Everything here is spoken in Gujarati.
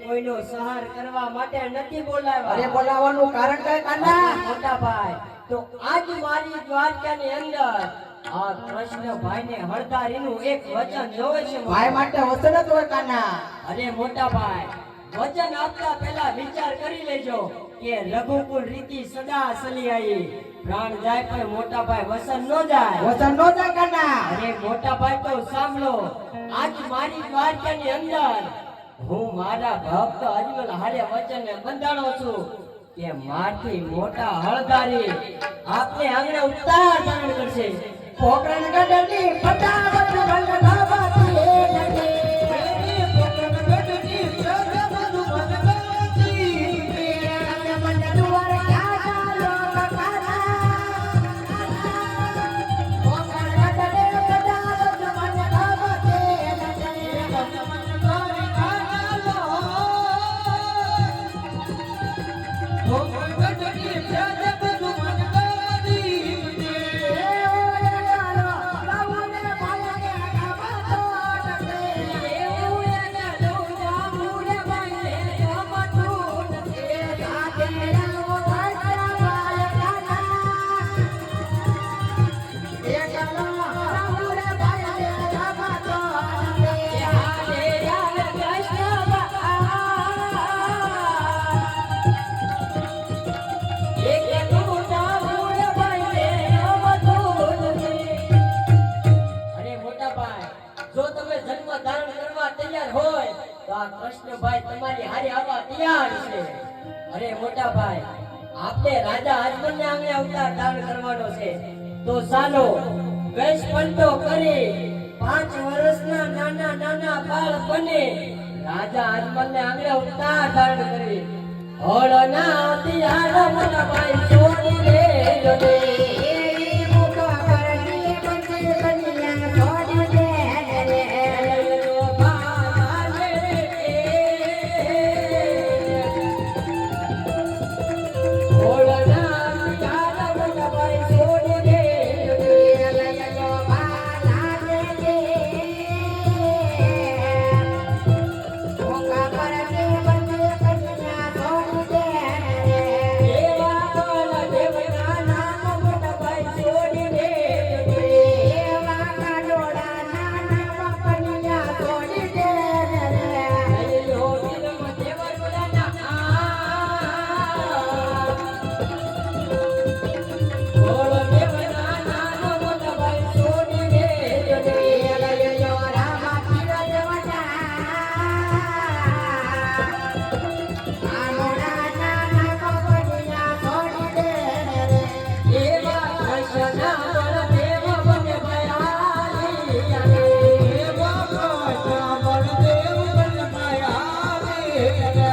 કોઈનો સહાર કરવા માટે નથી બોલાવ્યા. અરે બોલાવવાનું કારણ કઈ કાના? મોટા ભાઈ, તો આજ મારી દ્વારકાની અંદર આ કૃષ્ણભાઈને હળદારીનું એક વચન જોવે છે. ભાઈ માટે વચન જ હોય કાના. અરે મોટા ભાઈ, વચન આપતા પહેલા વિચાર કરી લેજો કે રઘુકુળ રીતિ સદા ચલી આવી. પ્રાણ જાય પણ મોટા ભાઈ વચન નો જાય. વચન નો જાય કાના. અરે મોટા ભાઈ તો સાંભળો, આજ મારી દ્વારકાની અંદર હું મારા ભક્ત અજમલ હારે વચનને બંધાણો છું કે મારથી મોટા હળદારી આપને આંગણે ઉતાર ધારણ કરશે. છે. પોકરણ ગઢની ફટાફટ બંધ થવાથી એ નથી. પોકરણ ગઢની ફટાફટ બંધ થવાથી અને મને દુવારે ચાલો કાના. પોકરણ ગઢની ફટાફટ બંધ થવાથી એ નથી. મને દુવારે ચાલો. પોકરણ ગઢની ફટાફટ બંધ થવાથી જો તમે જન્મ ધારણ કરવા તૈયાર હોય તો આ કૃષ્ણભાઈ તમારી હારે આવવા તૈયાર છે. અરે મોટા ભાઈ, આપણે રાજા આજમલને આંગણે અવતાર ધારણ કરવાનો છે. તો ચાલો વેશ પંતો કરી 5 વર્ષના નાના નાના બાળ બને રાજા આજમલને આંગણે અવતાર ધારણ કરી હોળના તિયાર મોટા ભાઈ છોડી દેજો ને. Yeah.